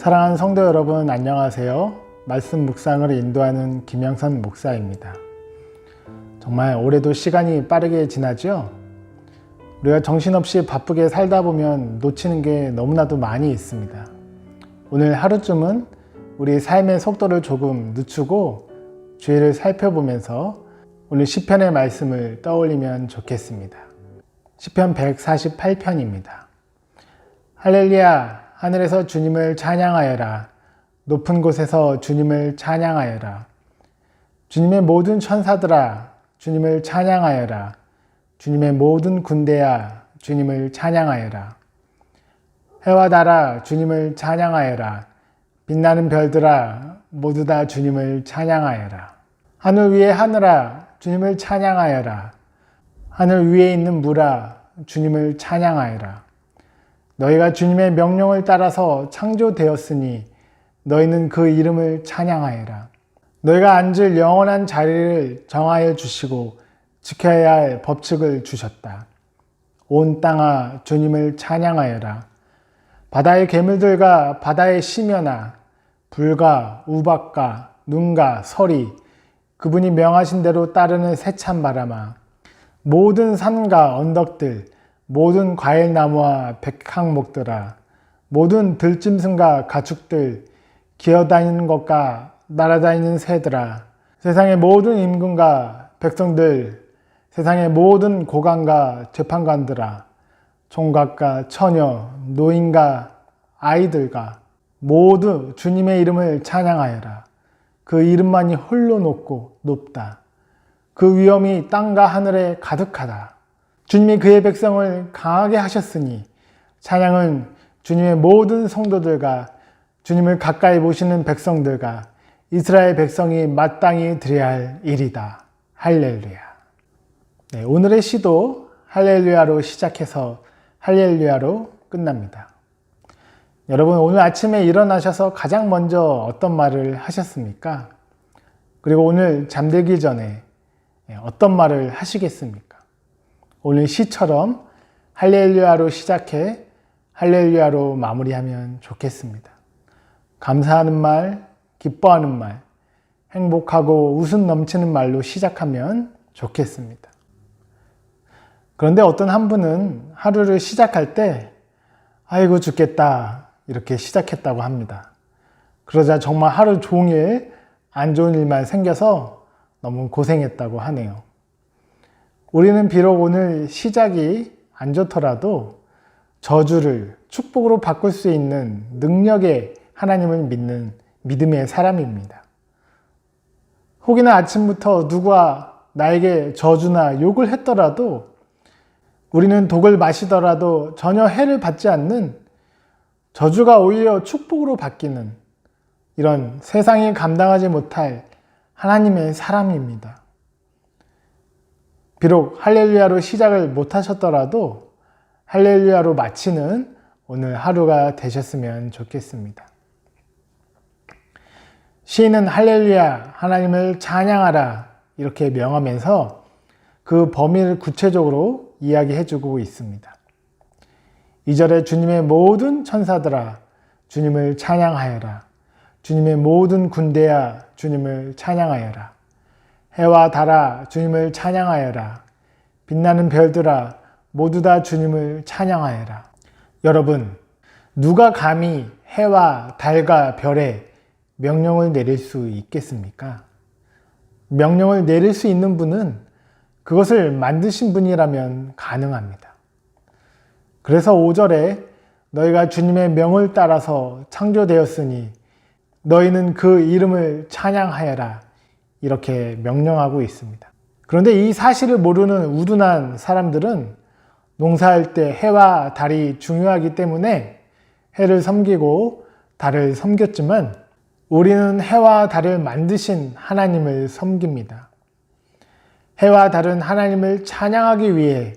사랑하는 성도 여러분, 안녕하세요. 말씀 묵상을 인도하는 김영선 목사입니다. 정말 올해도 시간이 빠르게 지나죠? 우리가 정신없이 바쁘게 살다 보면 놓치는 게 너무나도 많이 있습니다. 오늘 하루쯤은 우리 삶의 속도를 조금 늦추고 주위를 살펴보면서 오늘 시편의 말씀을 떠올리면 좋겠습니다. 시편 148편입니다. 할렐루야! 하늘에서 주님을 찬양하여라. 높은 곳에서 주님을 찬양하여라. 주님의 모든 천사들아, 주님을 찬양하여라. 주님의 모든 군대야, 주님을 찬양하여라. 해와 달아, 주님을 찬양하여라. 빛나는 별들아, 모두 다 주님을 찬양하여라. 하늘 위에 하늘아, 주님을 찬양하여라. 하늘 위에 있는 물아, 주님을 찬양하여라. 너희가 주님의 명령을 따라서 창조되었으니 너희는 그 이름을 찬양하여라. 너희가 앉을 영원한 자리를 정하여 주시고 지켜야 할 법칙을 주셨다. 온 땅아, 주님을 찬양하여라. 바다의 괴물들과 바다의 심연아, 불과 우박과 눈과 서리, 그분이 명하신 대로 따르는 세찬 바람아, 모든 산과 언덕들, 모든 과일나무와 백향목들아, 모든 들짐승과 가축들, 기어다니는 것과 날아다니는 새들아, 세상의 모든 임금과 백성들, 세상의 모든 고관과 재판관들아, 총각과 처녀, 노인과 아이들과 모두 주님의 이름을 찬양하여라. 그 이름만이 홀로 높다. 그 위엄이 땅과 하늘에 가득하다. 주님이 그의 백성을 강하게 하셨으니 찬양은 주님의 모든 성도들과 주님을 가까이 보시는 백성들과 이스라엘 백성이 마땅히 드려야 할 일이다. 할렐루야. 네, 오늘의 시도 할렐루야로 시작해서 할렐루야로 끝납니다. 여러분, 오늘 아침에 일어나셔서 가장 먼저 어떤 말을 하셨습니까? 그리고 오늘 잠들기 전에 어떤 말을 하시겠습니까? 오늘 시처럼 할렐루야로 시작해 할렐루야로 마무리하면 좋겠습니다. 감사하는 말, 기뻐하는 말, 행복하고 웃음 넘치는 말로 시작하면 좋겠습니다. 그런데 어떤 한 분은 하루를 시작할 때 아이고 죽겠다 이렇게 시작했다고 합니다. 그러자 정말 하루 종일 안 좋은 일만 생겨서 너무 고생했다고 하네요. 우리는 비록 오늘 시작이 안 좋더라도 저주를 축복으로 바꿀 수 있는 능력의 하나님을 믿는 믿음의 사람입니다. 혹이나 아침부터 누가 나에게 저주나 욕을 했더라도 우리는 독을 마시더라도 전혀 해를 받지 않는 저주가 오히려 축복으로 바뀌는 이런 세상이 감당하지 못할 하나님의 사람입니다. 비록 할렐루야로 시작을 못하셨더라도 할렐루야로 마치는 오늘 하루가 되셨으면 좋겠습니다. 시인은 할렐루야, 하나님을 찬양하라 이렇게 명하면서 그 범위를 구체적으로 이야기해주고 있습니다. 2절에 주님의 모든 천사들아, 주님을 찬양하여라. 주님의 모든 군대야, 주님을 찬양하여라. 해와 달아, 주님을 찬양하여라. 빛나는 별들아, 모두 다 주님을 찬양하여라. 여러분, 누가 감히 해와 달과 별에 명령을 내릴 수 있겠습니까? 명령을 내릴 수 있는 분은 그것을 만드신 분이라면 가능합니다. 그래서 5절에 너희가 주님의 명을 따라서 창조되었으니 너희는 그 이름을 찬양하여라. 이렇게 명령하고 있습니다. 그런데 이 사실을 모르는 우둔한 사람들은 농사할 때 해와 달이 중요하기 때문에 해를 섬기고 달을 섬겼지만 우리는 해와 달을 만드신 하나님을 섬깁니다. 해와 달은 하나님을 찬양하기 위해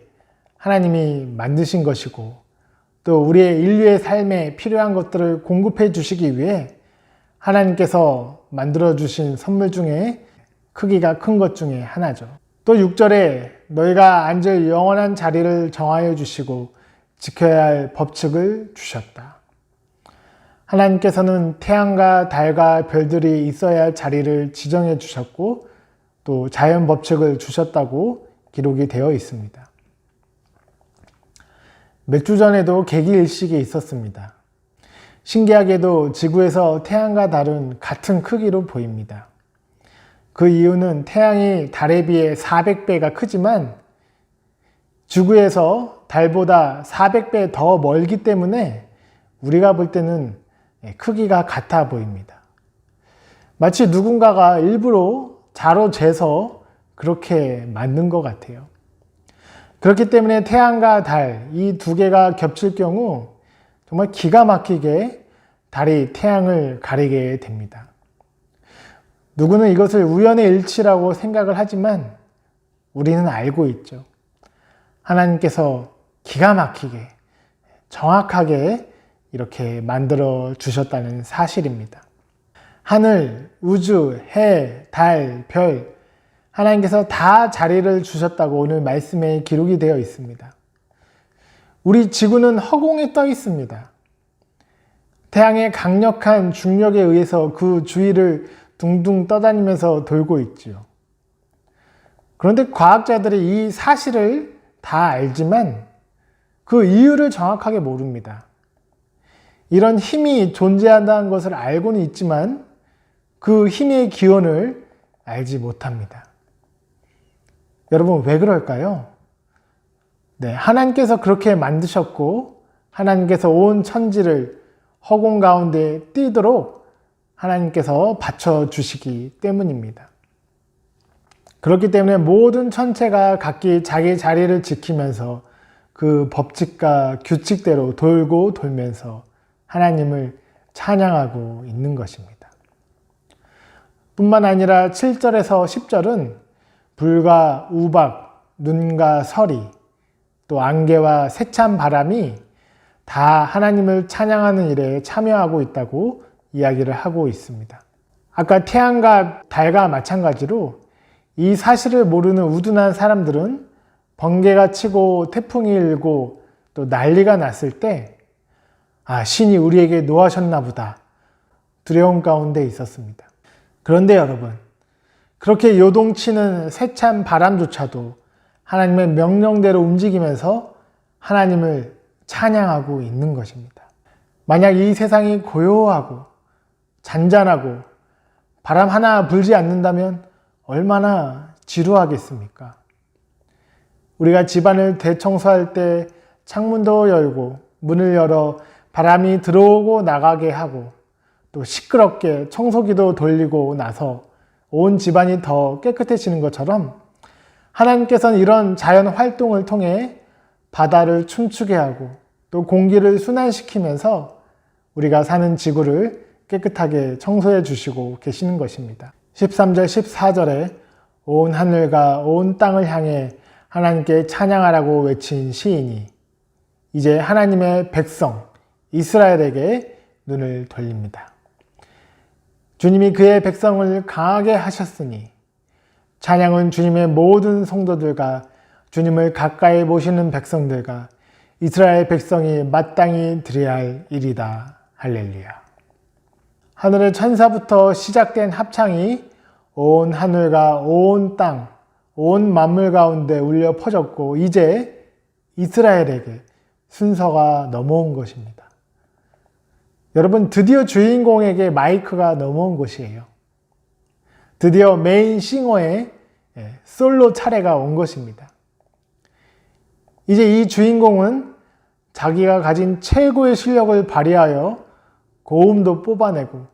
하나님이 만드신 것이고 또 우리의 인류의 삶에 필요한 것들을 공급해 주시기 위해 하나님께서 만들어 주신 선물 중에 크기가 큰 것 중에 하나죠. 또 6절에 너희가 앉을 영원한 자리를 정하여 주시고 지켜야 할 법칙을 주셨다. 하나님께서는 태양과 달과 별들이 있어야 할 자리를 지정해 주셨고 또 자연 법칙을 주셨다고 기록이 되어 있습니다. 몇 주 전에도 개기일식이 있었습니다. 신기하게도 지구에서 태양과 달은 같은 크기로 보입니다. 그 이유는 태양이 달에 비해 400배가 크지만 지구에서 달보다 400배 더 멀기 때문에 우리가 볼 때는 크기가 같아 보입니다. 마치 누군가가 일부러 자로 재서 그렇게 만든 것 같아요. 그렇기 때문에 태양과 달, 이 두 개가 겹칠 경우 정말 기가 막히게 달이 태양을 가리게 됩니다. 누구는 이것을 우연의 일치라고 생각을 하지만 우리는 알고 있죠. 하나님께서 기가 막히게, 정확하게 이렇게 만들어 주셨다는 사실입니다. 하늘, 우주, 해, 달, 별, 하나님께서 다 자리를 주셨다고 오늘 말씀에 기록이 되어 있습니다. 우리 지구는 허공에 떠 있습니다. 태양의 강력한 중력에 의해서 그 주위를 둥둥 떠다니면서 돌고 있죠. 그런데 과학자들이 이 사실을 다 알지만 그 이유를 정확하게 모릅니다. 이런 힘이 존재한다는 것을 알고는 있지만 그 힘의 기원을 알지 못합니다. 여러분, 왜 그럴까요? 네, 하나님께서 그렇게 만드셨고 하나님께서 온 천지를 허공 가운데 뛰도록 하나님께서 받쳐주시기 때문입니다. 그렇기 때문에 모든 천체가 각기 자기 자리를 지키면서 그 법칙과 규칙대로 돌고 돌면서 하나님을 찬양하고 있는 것입니다. 뿐만 아니라 7절에서 10절은 불과 우박, 눈과 서리, 또 안개와 세찬 바람이 다 하나님을 찬양하는 일에 참여하고 있다고 이야기를 하고 있습니다. 아까 태양과 달과 마찬가지로 이 사실을 모르는 우둔한 사람들은 번개가 치고 태풍이 일고 또 난리가 났을 때 신이 우리에게 노하셨나 보다 두려움 가운데 있었습니다. 그런데 여러분, 그렇게 요동치는 세찬 바람조차도 하나님의 명령대로 움직이면서 하나님을 찬양하고 있는 것입니다. 만약 이 세상이 고요하고 잔잔하고 바람 하나 불지 않는다면 얼마나 지루하겠습니까? 우리가 집안을 대청소할 때 창문도 열고 문을 열어 바람이 들어오고 나가게 하고 또 시끄럽게 청소기도 돌리고 나서 온 집안이 더 깨끗해지는 것처럼 하나님께서는 이런 자연 활동을 통해 바다를 춤추게 하고 또 공기를 순환시키면서 우리가 사는 지구를 깨끗하게 청소해 주시고 계시는 것입니다. 13절 14절에 온 하늘과 온 땅을 향해 하나님께 찬양하라고 외친 시인이 이제 하나님의 백성 이스라엘에게 눈을 돌립니다. 주님이 그의 백성을 강하게 하셨으니 찬양은 주님의 모든 성도들과 주님을 가까이 모시는 백성들과 이스라엘 백성이 마땅히 드려야 할 일이다. 할렐루야. 하늘의 천사부터 시작된 합창이 온 하늘과 온 땅, 온 만물 가운데 울려 퍼졌고 이제 이스라엘에게 순서가 넘어온 것입니다. 여러분, 드디어 주인공에게 마이크가 넘어온 것이에요. 드디어 메인 싱어의 솔로 차례가 온 것입니다. 이제 이 주인공은 자기가 가진 최고의 실력을 발휘하여 고음도 뽑아내고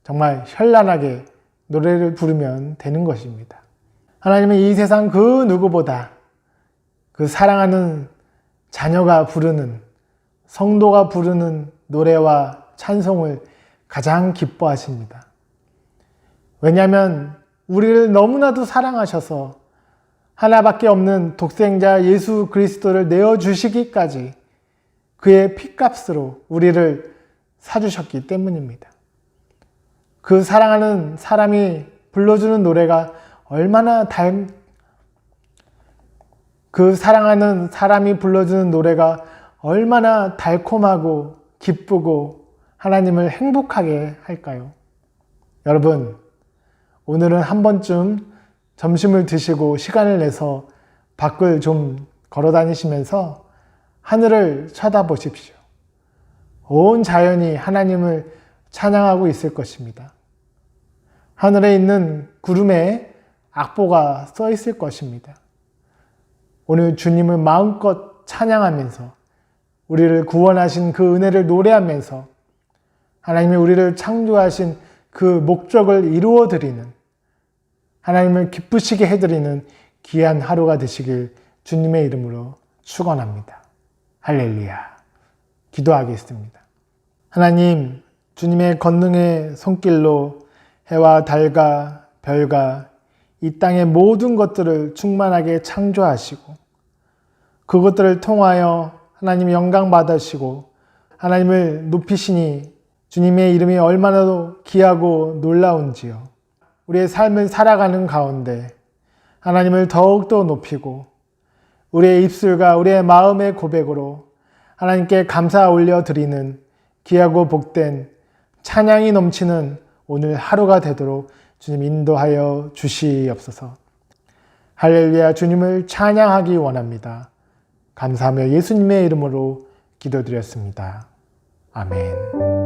정말 현란하게 노래를 부르면 되는 것입니다. 하나님은 이 세상 그 누구보다 그 사랑하는 자녀가 부르는, 성도가 부르는 노래와 찬송을 가장 기뻐하십니다. 왜냐하면 우리를 너무나도 사랑하셔서 하나밖에 없는 독생자 예수 그리스도를 내어주시기까지 그의 피값으로 우리를 사주셨기 때문입니다. 그 사랑하는 사람이 불러주는 노래가 그 사랑하는 사람이 불러주는 노래가 얼마나 달콤하고 기쁘고 하나님을 행복하게 할까요? 여러분, 오늘은 한 번쯤 점심을 드시고 시간을 내서 밖을 좀 걸어 다니시면서 하늘을 쳐다보십시오. 온 자연이 하나님을 찬양하고 있을 것입니다. 하늘에 있는 구름에 악보가 써 있을 것입니다. 오늘 주님을 마음껏 찬양하면서 우리를 구원하신 그 은혜를 노래하면서 하나님이 우리를 창조하신 그 목적을 이루어 드리는, 하나님을 기쁘시게 해드리는 귀한 하루가 되시길 주님의 이름으로 축원합니다. 할렐루야. 기도하겠습니다. 하나님, 주님의 권능의 손길로 해와 달과 별과 이 땅의 모든 것들을 충만하게 창조하시고 그것들을 통하여 하나님 영광 받으시고 하나님을 높이시니 주님의 이름이 얼마나 귀하고 놀라운지요. 우리의 삶을 살아가는 가운데 하나님을 더욱더 높이고 우리의 입술과 우리의 마음의 고백으로 하나님께 감사 올려드리는 귀하고 복된 찬양이 넘치는 오늘 하루가 되도록 주님 인도하여 주시옵소서. 할렐루야. 주님을 찬양하기 원합니다. 감사하며 예수님의 이름으로 기도드렸습니다. 아멘.